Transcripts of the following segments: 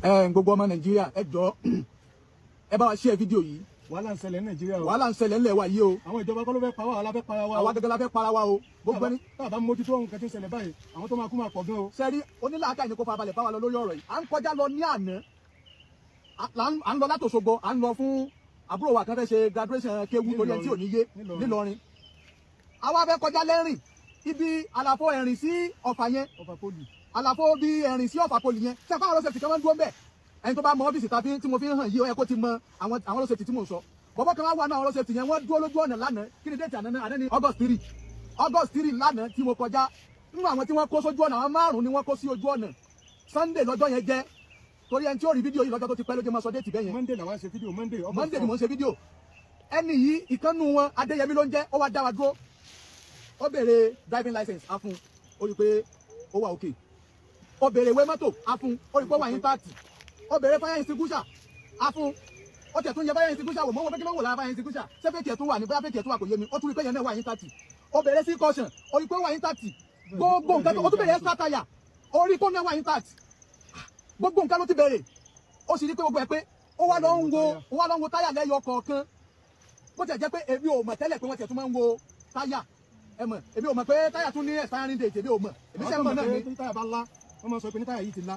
gbogbo ọmọ Nàìjíríà ẹ jọ̀ọ́ ẹ bá wa share fídíò yìí. wàhálà ń ṣẹlẹ̀ ní Nàìjíríà o. wàhálà ń ṣẹlẹ̀ ńlẹ̀ wa yìí o. àwọn ìjọba kọ́ ló fẹ́ pa wá, àwa la fẹ́ para wa. àwa gẹ́gẹ́ la fẹ́ para wa o. gbogbo ẹni. tá a bá mójútó ohun kan tí ń ṣẹlẹ̀ báyìí àwọn tó máa kú máa pọ̀ gan o. sẹ́rí onílàákà ni kò fa balẹ̀ bá wa lọ lórí ọ̀rọ̀ yìí. à ń kọjá lọ ní àná à ń lọ láti Òṣogbo à ń lọ fún àbúrò wa kan fẹ́ ṣe graduation kéwú torí ẹni tí ò ní yé nílọrin. àwa fẹ́ kọjá lẹ́rìn ibi àlàfo ẹ̀rìn sí Ọ̀fà yẹn. Ọ̀fà poli. àlàfo bí ẹ̀rìn sí Ọ̀fà poli yẹn sẹ́fà àwọn ọlọ́sẹ̀ tí wọ́n ń dúró ń bẹ̀ ẹni tó bá mọ ọ́fíìsì tí mo fi ń hàn yìí ó yẹ kó ti mọ àwọn ọlọ́sẹ̀ tí mo sọ bọ́bọ́ kan wá náà àwọn ọlọ́sẹ̀ yẹn wọ́n dúró lójú ọ̀nà lánàá kí ni déètì àná ní August 3 lánàá tí mo kọjá nínú àwọn tí wọ́n kó sójú ọ̀nà àwọn 5 ni wọ́n kó sí ojú ọ̀nà Sunday lọ́jọ́ yẹn jẹ́ torí ẹni tí ó rí fídíò yìí lọ́jọ́ tó ti pẹ́ ló jẹ́ máa sọ déètì bẹ́ẹ̀ yẹn. Monday làwọn ṣe fídíò Monday ni mo ń ṣe fídíò ẹni yìí ìkànnù wọn Adéyẹmí ló ń jẹ́ ó wá dá wa dúró ó béèrè driving license á fún ó rí pé ó wà òkè ó béèrè ìwé mọ́tò á fún ó rí pé ó wà intact ó béèrè fire extinguisher á fún ó tẹ̀ tún yẹ fire extinguisher wò mọ́ wọn pé kí ló wò lára fire extinguisher ṣé fẹ́ẹ́ tiẹ̀ tún wà ní bóyá fẹ́ẹ́ tiẹ̀ tún wà kò yé mi ó tún rí pé yẹn náà wà intact ó béèrè sí caution ó rí pé ó wà intact gbogbo nǹkan ó tún béèrè extra tire ó rí pé ó náà wà intact gbogbo nǹkan ló ti béèrè ó sì rí pé gbogbo ẹ̀ pé ó wá lọ ń wo táyà lẹ́yọ kọ̀ọ̀kan bó tẹ̀ jẹ́ pé èmi ò mọ̀ tẹ́lẹ̀ pé wọ́n tẹ̀ tún máa ń wo táyà ẹ mọ̀ èmi ò mọ̀ pé táyà tún ní expiring date èmi ò mọ̀ èmi ṣe ń mọ̀ náà ni táyà bá lá wọ́n máa sọ pé ní táyà yìí ti lá.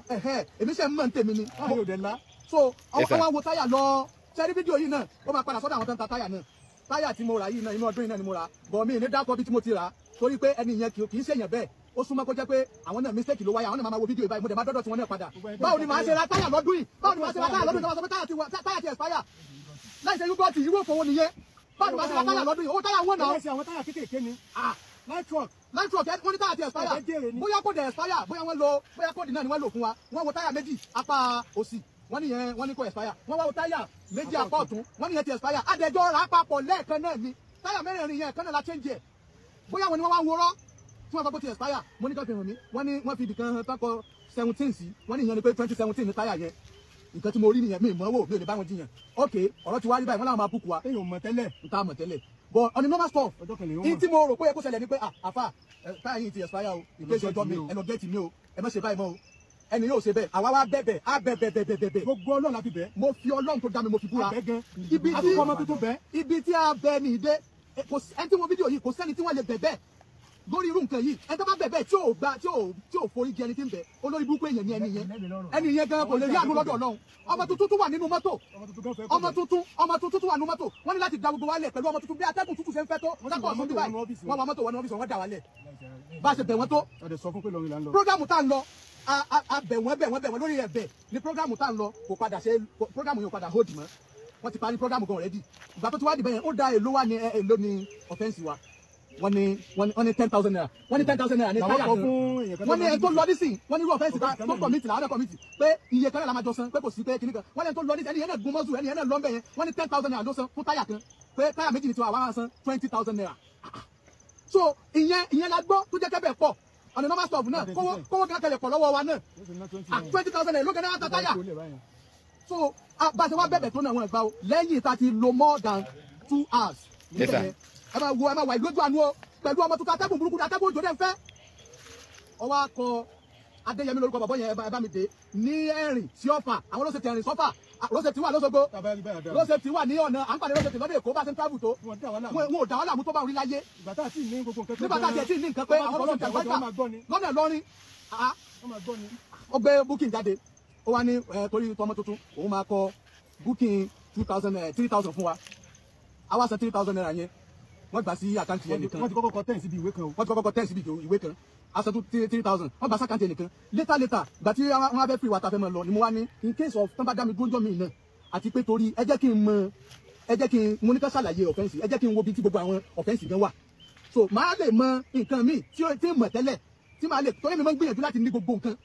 èmi ṣe ń mọ̀ ní tèmi ni. táyà yóò dé lá. so àwọn wo táyà lọ sẹ́rí fídíò yìí náà ó máa padà sọ́dọ̀ àwọn tó ń ta táyà náà táyà tí mo rà yìí náà inú ọdún yìí náà ni mo rà bọ̀ mí ní dákọ̀ bí tí mo ti rà torí pé ẹni yẹn kì í ṣèyàn bẹ́ẹ̀ ó súnmọ́ kó jẹ́ pé àwọn náà mistake ló wáyà àwọn náà máa wo fídíò yìí báyìí mo dẹ̀ máa dọ́dọ̀ tí wọ́n náà padà báwo ni màá ṣe ra táyà lọ́dún yìí báwo ni màá ṣe ra táyà lọ́dún yìí tó máa sọ pé táyà ti expire láì ṣe yúgọ́ọ̀tì irú òfòwò nìyẹn báwo ni màá ṣe ra táyà lọ́dún yìí owó táyà wọ́n náà. àwọn táyà kékèké ni light truck wọ́n ní táyà ti expire bóyá kò dẹ̀ expire bóyá kò dì náà ni wọ́n lò fún wa wọ́n wo táyà méjì apá òsì wọ́n ní kò expire wọ́n wá wo táyà méjì apá ọ̀tún wọ́n ní yẹn ti expire adẹjọ́ rà papọ̀ lẹ́ẹ̀kan náà ni táyà mẹ́rẹ̀ẹ̀rin yẹn kan náà la change ẹ̀ bóyá wọn ni wọ́n wá ń worọ́ tí wọ́n sọ pé ti expire mo ní ká fi hàn mí wọ́n ní wọ́n fi ibìkan hàn tako 17 sí wọ́n ní ìyẹn ni pé 2017 ní táyà yẹn nǹkan tí mo rí nìyẹn mi ìmọ̀ wò mi ò lè bá wọn jiyàn ok ọ̀rọ̀ ti wá rí báyìí wọ́n láwọn máa búkú wa èèyàn mọ̀ tẹ́lẹ̀ nta mọ̀ tẹ́lẹ̀ but on the normal stuff in tí mo rò pé ẹ kó ṣẹlẹ̀ ni pé àfà táyà yìí ti expire o ìgbésẹ̀ ọjọ́ mi ẹ lọ gẹ́ẹ̀tì mi o ẹ má ṣe báyìí mọ́ o ẹni yóò ṣe bẹ́ẹ̀ àwa wá bẹ̀bẹ̀ á bẹ̀bẹ̀ gbogbo Ọlọ́run la fi bẹ̀ mo fi Ọlọ́run tó dá mi mo fi búra ibi tí a bẹ ní ìdé ẹni tí mo fídíò yìí kò sẹ́ni tí wọ́n lè bẹ̀bẹ̀ lórí irú nǹkan yìí ẹni tó bá bẹ̀bẹ̀ tí ò forí jẹ ẹni tí ń bẹ̀ olórí burúkú èèyàn ni ẹni yẹn gan kò lè rí àánú lọ́dọ̀ Ọlọ́run ọmọ tuntun tún wà nínú mọ́tò ọmọ tuntun tún wà nínú mọ́tò wọ́n ní láti da gbogbo wálẹ̀ pẹ̀lú ọmọ tuntun bí atẹ́gùn tuntun ṣe ń fẹ́ tó sákọ̀ ọ̀sán bíbáyìí wọ́n wà mọ́tò wọn ní ọ́fíìsì wọn dà wálẹ̀ bá a ṣe bẹ̀ wọ́n tó prógámù tá ń lọ a bẹ̀ wọ́n lórí ẹ̀bẹ̀ ní prógámù tá ń lọ kò padà ṣe prógámù yóò padà hold mọ́ wọ́n ti parí prógámù gan already ìgbà tó ti wá dìbẹ̀ yẹn ó da èlò wa ní èlò ní ọ̀fẹ́ǹsì wa wọ́n ní 10,000 naira wọ́n ní 10,000 naira ní táyà kan wọ́n ní ẹni tó lọ nísìn wọ́n ní irú ọ̀fẹ́ǹsì tó kọ̀mìtì làwọn kọ̀mìtì pé iye kan náà la máa jọ san pé kò sí pé kíní kan wọ́n ní ẹni tó lọ nísìn ẹni yẹn náà gun mọ́sù ẹni yẹn náà lọ́nbẹ̀ yẹn wọ́n ní 10,000 naira ló san fún táyà kan pé táyà méjì ní tiwa àwọn san 20,000 naira so ìyẹn la gbọ́ tó jẹ́ kẹ́bẹ̀ pọ̀ ọ̀nà normal stop náà kówó kan tẹ̀lé pọ̀ lọ́wọ́ wa náà 20,000 naira ló kẹ́ náà ta táyà so bá a ṣe wá bẹ̀bẹ̀ tó náà wọ́n gbà ó lẹ́yìn tá a ti lo more than 2 hours ẹ máa wà ìlójú àánú o pẹ̀lú ọmọ tuntun atẹ́gùn burúkú atẹ́gùn òjò dẹ́ ń fẹ́ ọwọ́ akọ Adéyẹmí lórúkọ bàbá yẹn ẹ bá mi dé ní ẹ̀rìn sí Ọ̀fà àwọn ló ṣe ti ẹ̀rìn sọ́fà ló ṣe ti wà lọ́sọ̀gbọ̀ ló ṣe ti wà ní ọ̀nà à ń pàdé ló ṣe ti lọ́dọ̀ Èkó bá ṣe ń travel tó wọn ò dá wàhálà mú tó bá rí láyé nígbà tá a ti ní nǹkan pé àwọn ló ṣe ti àgbájá lọ́nà lọ́rin ó gbé booking jáde ó wá ní torí tọmọ tuntun òun máa kọ booking 3,000 fún wa àwa san 3,000 naira yẹn wọ́n gbà sí àkáǹtì yẹn nìkan. wọ́n ti kọ́kọ́ tẹ̀ síbi ìwé kan o. wọ́n ti kọ́kọ́ tẹ̀ síbi ìwé kan aṣọ tó 3,000 wọ́n gbà sí àkáǹtì yẹn nìkan. later gbà tí wọ́n á fẹ́ fi ìwà tàfẹ́ mọ́ lọ ni mo wá ní in case of tán bá dá mi dúró mi náà àti pé torí ẹ jẹ́ kí n mo ní ká ṣàlàyé ọ̀fẹ́ǹsì ẹ jẹ́ kí n wo bí tí gbogbo àwọn ọ̀fẹ́ǹsì gan wà. so màá lè mọ nǹkan míì tí mọ̀ tẹ́lẹ̀ tí màá lè torí mi máa ń gbìyànjú láti ní gbogbo nǹkan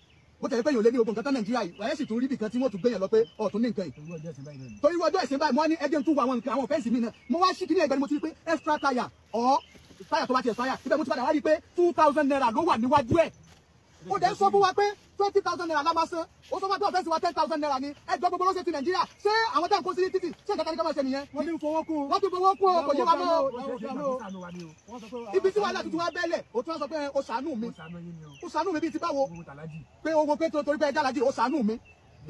bó tẹ̀lé pé yòó lé ní gbogbo nǹkan tán Nàìjíríà yìí wàyẹ̀ sì tún rí ibìkan tí wọ́n tún gbẹ̀yàn lọ pé ọ̀tún ní nǹkan yìí torí wọ́n ọjọ́ ìsìn báyìí mo wá ní ẹjẹ́ tún wo àwọn nǹkan àwọn ọ̀fẹ́ǹsì mi náà mo wá sí kíní ẹgbẹ́ ni mo ti rí pé extra tire ọ̀ táyà tó bá ti expire ibẹ̀ mo ti padà wá rí pé 2,000 naira ló wà níwájú ẹ̀ ó dẹ̀ sọ fún wa pé 20,000 naira la máa san ó sọ fún wa pé ọ̀fẹ́ǹsì wa 10,000 naira ni ẹjọ́ gbogbo ló ṣe ti Nàìjíríà ṣé àwọn tẹ́ ń kó sí títì ṣé nǹkan kan máa ṣe nìyẹn. wọ́n ti fowó kún o kò yé wa mọ́ ibi tí wàhálà tuntun wa bẹ́lẹ̀ o tún wá sọ pé o ṣàánú mi bíi ti báwo pé owó pé torí pé ẹ jálájì o ṣàánú mi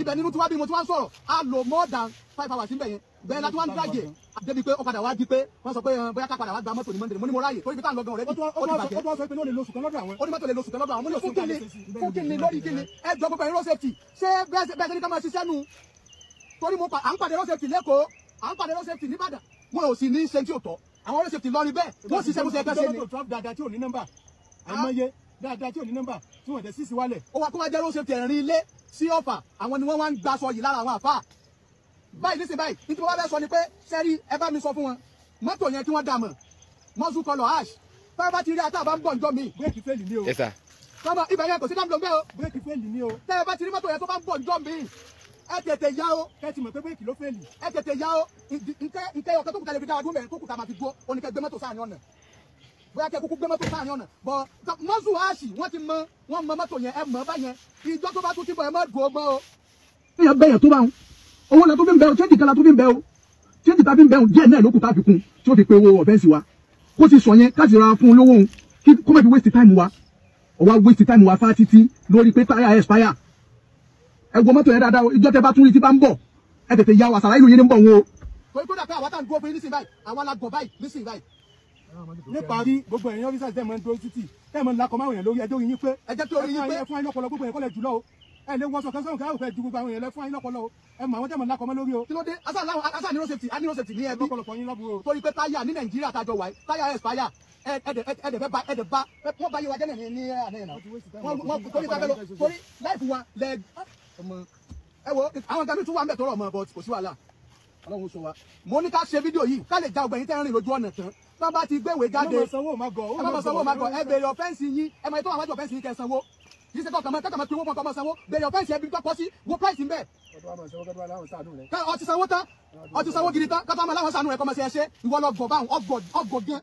ibẹ̀ nínú tí wá bí mo ti wá ń sọ̀rọ̀ a lò more than 5 hours níbẹ̀ yẹn bẹ́ẹ̀ la tí wọ́n ń dráàgì débi pé ó padà wá di pé wọ́n sọ pé bóyá ká padà wá gba mọ́tò ní Monday mo ní mo ráyè torí bí táwọn lọ́gàn rẹ̀ ó ti bàjẹ́. ó sọ pé ó lè lo oṣù kan lọ́dọ̀ àwọn. ó ní mọ́tò lè lo oṣù kan lọ́dọ̀ àwọn mo ní fún kíni lórí kíni ẹ jọ gbogbo ẹ̀rọ safety ṣé bẹ́ẹ̀ ṣe ní ká máa ṣiṣẹ́ nu torí à ń pàdé ẹ̀rọ safety lẹ́kọ̀ọ́ à ń pàdé ẹ̀rọ safety nìbàdàn wọn ò sì ní ṣe tí ò tọ́ àwọn ẹ̀rọ safety lọ ní bẹ́ẹ̀ wọ́n ṣiṣẹ́ bó ṣe ẹgbẹ́ ṣe ni. dáadáa tí ò ní nọ́mbà àìmọye dáadáa tí ò ní nọ́mbà tí wọ́n dẹ̀ sísì wálẹ̀. ó wá kó wá jẹ́ ẹ̀rọ safety ẹ̀rín ilé sí Ọ̀fà àwọn ni wọ́n wá ń gbaṣọ yìí lára àwọn àfáà báyìí nísìnyí báyìí nítorí wọ́n fẹ́ sọ ni pé sẹ́rí ẹ bá mi sọ fún wọn mọ́tò yẹn kí wọ́n dà mọ̀ mọ́sù kọlọ̀ ash tọ́wọ́ bá ti rí ata bá ń bọ̀ njọ́ mi. bírèkì fẹ́ẹ̀lì ni o. tọ́mọ ibẹ̀ yẹn kò sí dáńdọ̀ bẹ́ẹ̀ o. bírèkì fẹ́ẹ̀lì ni o. tẹ́wọ́ bá ti rí mọ́tò yẹn tó bá ń bọ̀ njọ́ mi ẹ tètè yá o. kẹ́ ti mọ̀ pé bírèkì ló fẹ́ẹ̀lì. ẹ tètè yá o nkẹ́ ọkọ̀ tó kù tẹ̀lé fi dára dún bẹ́ẹ̀ tó kù tá a máa fi dúró oníkẹ́ gbé mọ́tò sáà ní ọ̀nà bóyá kẹ́ kúkú gbé mọ́tò sáà ní ọ̀nà bọ̀ mọ́sù ash wọ́n ti mọ wọ́n mọ mọ́tò yẹn ẹ mọ̀ báyẹn ìjọ tó bá tún ti bọ̀ ẹ mọ́ dùn ó gbọ́ o. èèyàn bẹ́yẹn tó bá wọn owó la tó fi ń bẹ o change kan la tó fi ń bẹ o change ta fi ń bẹ o díẹ̀ náà ló kù tá a fi kún tí ó fi pe owó ọ̀fẹ́ǹsì wa kó ti sọ yẹn ká sì ra fún un lówó òun kó má fi waste time wa ọwọ́ waste time wa fá títí lórí pé táyà expire ẹ wo mọ́tò yẹn dáadáa o ìjọ tẹ bá tún rí tí bá ń bọ̀ ẹ tètè ya wàsàrà ìlú yẹn ní ń bọ̀ wọn o. torí kó dà pé àwa tá à ń dúró fún yín nísìnyí báyìí àwa la gbọ̀ báyìí nísìnyí báyìí. níparí gbogbo ẹ̀yin ọ́fíìsì tẹ̀ mọ́ ń dúró títì tẹ̀ mọ́ ń lakọ̀ máwọn èèyàn lórí ẹjọ́ yín pé ẹ jẹ́ kí orí yín pé ẹ fún ayé lọ́pọ̀lọ́ gbogbo yẹn kọ́lẹ̀ jùlọ o ẹ lè wọṣọ kan sọ́run káwọ́ fẹ́ ju gbogbo àwọn èèyàn lẹ fún ayé lọ́pọ̀lọ́ o ẹ mọ àwọn tẹ̀ mọ́ ń lakọ̀ mọ́ lórí o. kí ló dé asa ní road safety ní ẹbí lọ́pọ̀lọpọ̀ yín lọ́bù o. torí pé táyà ní Nàìjíríà tájọ wáyé táyà expire ẹ̀ẹ́dẹ̀ bá wọ́n bá yé wa jẹ́nẹ̀ ní àná yẹn náà wọ́n torí sábẹ́ lọ torí láìpù wa lẹ ẹ wo àwọn nǹkan mi tún wà ń bẹ̀ tọrọ ọmọ but kò sí wàhálà Ọlọ́run sọ wa mo ní ká ṣe fídíò yìí ká lè já ọgbẹ̀yìn tẹ́ ń rìn lójú ọ̀nà tán tó bá ti gbéwèé jáde ẹ má sanwó má gọ̀ ẹ bèrè ọ̀fẹ́ǹsì yín ẹ mọ ètò àwọn àjọ ọ̀fẹ́ǹsì yín kẹ́ sanwó yìí ṣe kọ́ kàmá kàmá pé owó kan kọ́ máa sanwó bèrè ọ̀fẹ́ǹsì ẹbí tó pọ̀ sí wo price ń bẹ̀. ọtí sanwó tán ọtí sanwó gidi tán kátó ọmọ aláwọ̀ sànú rẹ̀ kọ́ máa ṣe ẹṣẹ́ ìwọ lọ gọ̀ báwọn ọgọ̀ gan